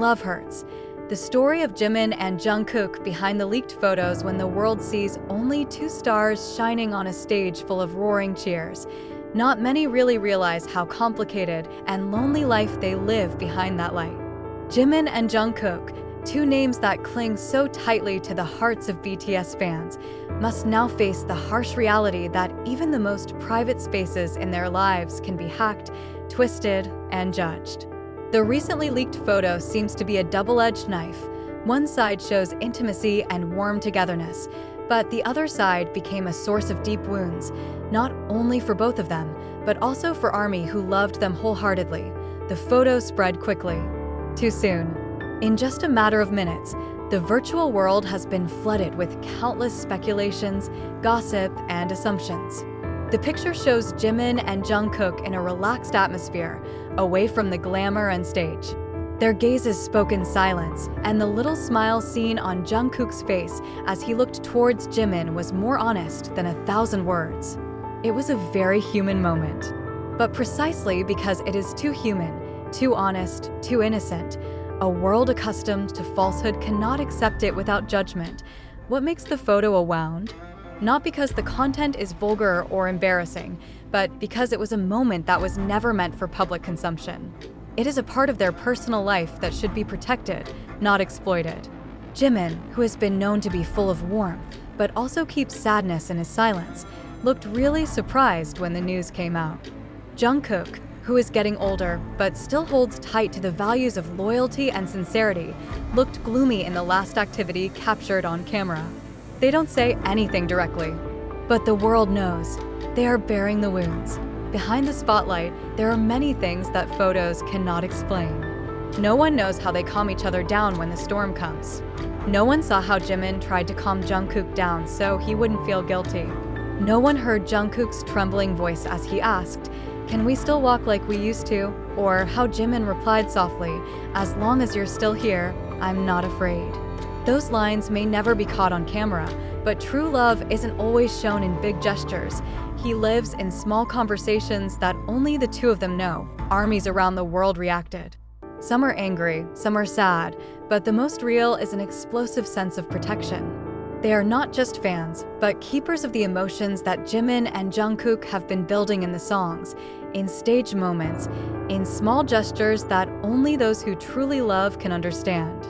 love hurts. The story of Jimin and Jungkook behind the leaked photos when the world sees only two stars shining on a stage full of roaring cheers. Not many really realize how complicated and lonely life they live behind that light. Jimin and Jungkook, two names that cling so tightly to the hearts of BTS fans, must now face the harsh reality that even the most private spaces in their lives can be hacked, twisted, and judged. The recently leaked photo seems to be a double-edged knife. One side shows intimacy and warm togetherness, but the other side became a source of deep wounds, not only for both of them, but also for ARMY who loved them wholeheartedly. The photo spread quickly. Too soon. In just a matter of minutes, the virtual world has been flooded with countless speculations, gossip, and assumptions. The picture shows Jimin and Jungkook in a relaxed atmosphere, away from the glamour and stage. Their gazes spoke in silence, and the little smile seen on Jungkook's face as he looked towards Jimin was more honest than 1,000 words. It was a very human moment. But precisely because it is too human, too honest, too innocent, a world accustomed to falsehood cannot accept it without judgment. What makes the photo a wound? Not because the content is vulgar or embarrassing, but because it was a moment that was never meant for public consumption. It is a part of their personal life that should be protected, not exploited. Jimin, who has been known to be full of warmth, but also keeps sadness in his silence, looked really surprised when the news came out. Jungkook, who is getting older but still holds tight to the values of loyalty and sincerity, looked gloomy in the last activity captured on camera. They don't say anything directly, but the world knows. They are bearing the wounds. Behind the spotlight, there are many things that photos cannot explain. No one knows how they calm each other down when the storm comes. No one saw how Jimin tried to calm Jungkook down so he wouldn't feel guilty. No one heard Jungkook's trembling voice as he asked, "Can we still walk like we used to?" Or how Jimin replied softly, "As long as you're still here, I'm not afraid." Those lines may never be caught on camera, but true love isn't always shown in big gestures. He lives in small conversations that only the two of them know. Armies around the world reacted. Some are angry, some are sad, but the most real is an explosive sense of protection. They are not just fans, but keepers of the emotions that Jimin and Jungkook have been building in the songs, in stage moments, in small gestures that only those who truly love can understand.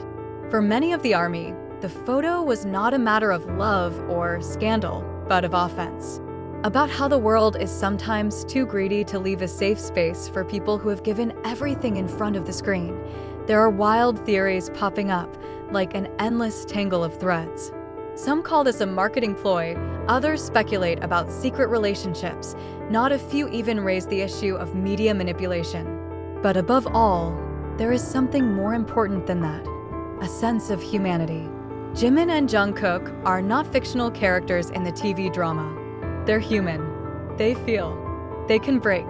For many of the ARMY, the photo was not a matter of love or scandal, but of offense. About how the world is sometimes too greedy to leave a safe space for people who have given everything in front of the screen. There are wild theories popping up, like an endless tangle of threads. Some call this a marketing ploy, others speculate about secret relationships, not a few even raise the issue of media manipulation. But above all, there is something more important than that, a sense of humanity. Jimin and Jungkook are not fictional characters in the TV drama. They're human. They feel. They can break.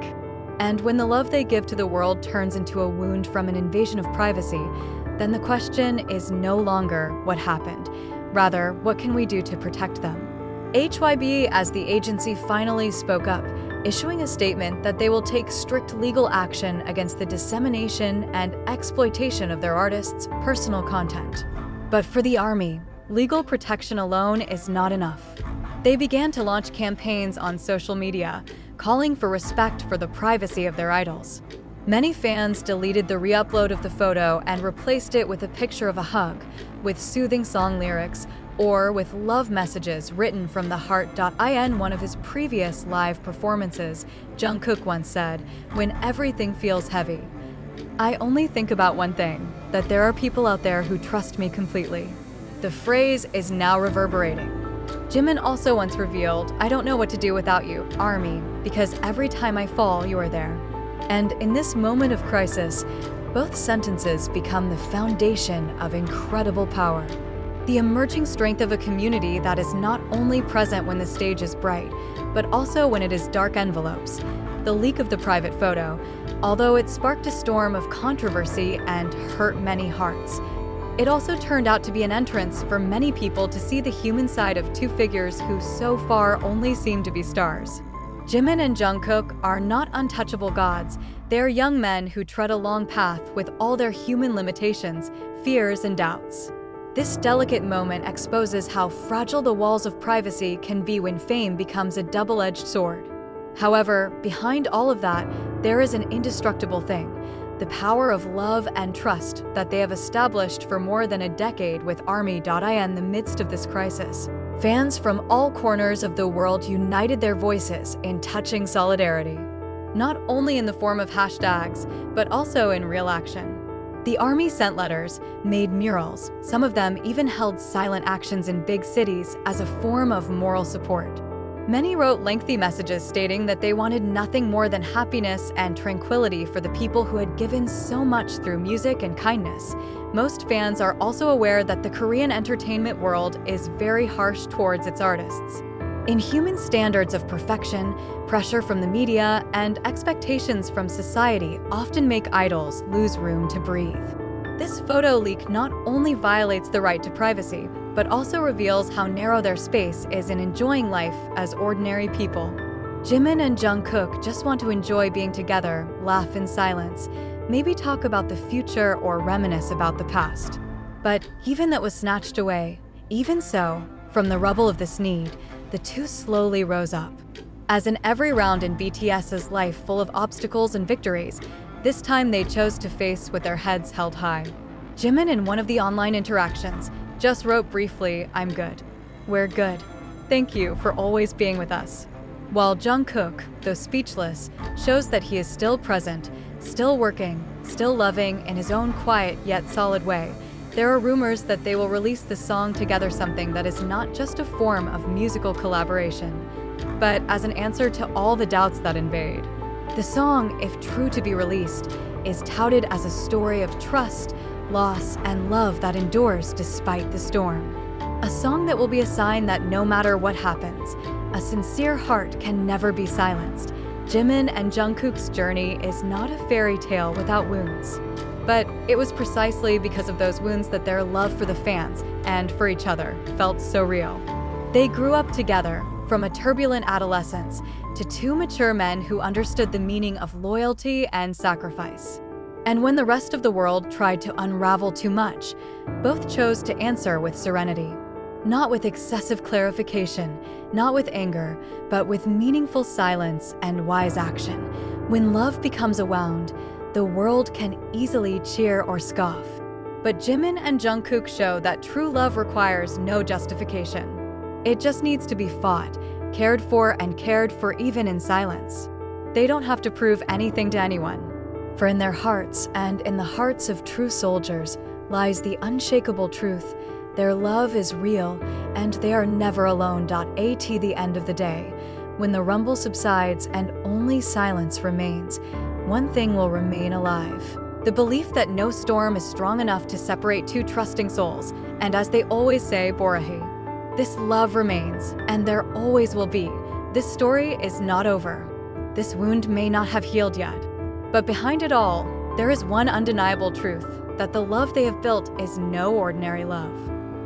And when the love they give to the world turns into a wound from an invasion of privacy, then the question is no longer what happened. Rather, what can we do to protect them? HYB, as the agency, finally spoke up, issuing a statement that they will take strict legal action against the dissemination and exploitation of their artists' personal content. But for the ARMY, legal protection alone is not enough. They began to launch campaigns on social media, calling for respect for the privacy of their idols. Many fans deleted the re-upload of the photo and replaced it with a picture of a hug, with soothing song lyrics, or with love messages written from the heart. In one of his previous live performances, Jungkook once said, "When everything feels heavy, I only think about one thing, that there are people out there who trust me completely." The phrase is now reverberating. Jimin also once revealed, "I don't know what to do without you, ARMY, because every time I fall, you are there." And in this moment of crisis, both sentences become the foundation of incredible power. The emerging strength of a community that is not only present when the stage is bright, but also when it is dark envelopes. The leak of the private photo, although it sparked a storm of controversy and hurt many hearts, it also turned out to be an entrance for many people to see the human side of two figures who so far only seem to be stars. Jimin and Jungkook are not untouchable gods. They are young men who tread a long path with all their human limitations, fears, and doubts. This delicate moment exposes how fragile the walls of privacy can be when fame becomes a double-edged sword. However, behind all of that, there is an indestructible thing: the power of love and trust that they have established for more than a decade with ARMY.in in the midst of this crisis. Fans from all corners of the world united their voices in touching solidarity, not only in the form of hashtags, but also in real action. The ARMY sent letters, made murals, some of them even held silent actions in big cities as a form of moral support. Many wrote lengthy messages stating that they wanted nothing more than happiness and tranquility for the people who had given so much through music and kindness. Most fans are also aware that the Korean entertainment world is very harsh towards its artists. Inhuman standards of perfection, pressure from the media, and expectations from society often make idols lose room to breathe. This photo leak not only violates the right to privacy, but also reveals how narrow their space is in enjoying life as ordinary people. Jimin and Jungkook just want to enjoy being together, laugh in silence, maybe talk about the future or reminisce about the past. But even that was snatched away. Even so, from the rubble of this need, the two slowly rose up. As in every round in BTS's life full of obstacles and victories, this time they chose to face with their heads held high. Jimin, in one of the online interactions, just wrote briefly, "I'm good. We're good. Thank you for always being with us." While Jungkook, though speechless, shows that he is still present, still working, still loving in his own quiet yet solid way. There are rumors that they will release the song together, something that is not just a form of musical collaboration, but as an answer to all the doubts that invade. The song, if true to be released, is touted as a story of trust, loss, and love that endures despite the storm. A song that will be a sign that no matter what happens, a sincere heart can never be silenced. Jimin and Jungkook's journey is not a fairy tale without wounds. But it was precisely because of those wounds that their love for the fans and for each other felt so real. They grew up together, from a turbulent adolescence to two mature men who understood the meaning of loyalty and sacrifice. And when the rest of the world tried to unravel too much, both chose to answer with serenity. Not with excessive clarification, not with anger, but with meaningful silence and wise action. When love becomes a wound, the world can easily cheer or scoff. But Jimin and Jungkook show that true love requires no justification. It just needs to be fought, cared for, and cared for even in silence. They don't have to prove anything to anyone. For in their hearts and in the hearts of true soldiers lies the unshakable truth: their love is real and they are never alone. At the end of the day, when the rumble subsides and only silence remains, one thing will remain alive: the belief that no storm is strong enough to separate two trusting souls. And as they always say, Borahi, this love remains, and there always will be. This story is not over. This wound may not have healed yet. But behind it all, there is one undeniable truth: that the love they have built is no ordinary love.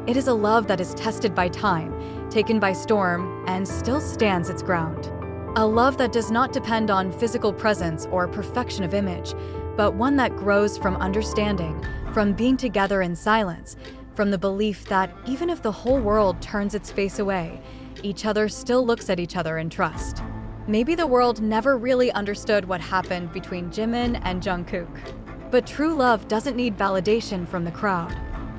It is a love that is tested by time, taken by storm, and still stands its ground. A love that does not depend on physical presence or perfection of image, but one that grows from understanding, from being together in silence, from the belief that even if the whole world turns its face away, each other still looks at each other in trust. Maybe the world never really understood what happened between Jimin and Jungkook. But true love doesn't need validation from the crowd.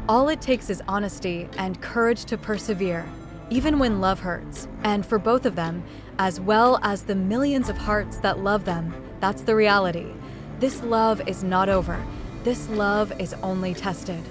All it takes is honesty and courage to persevere, even when love hurts. And for both of them, as well as the millions of hearts that love them, that's the reality. This love is not over. This love is only tested.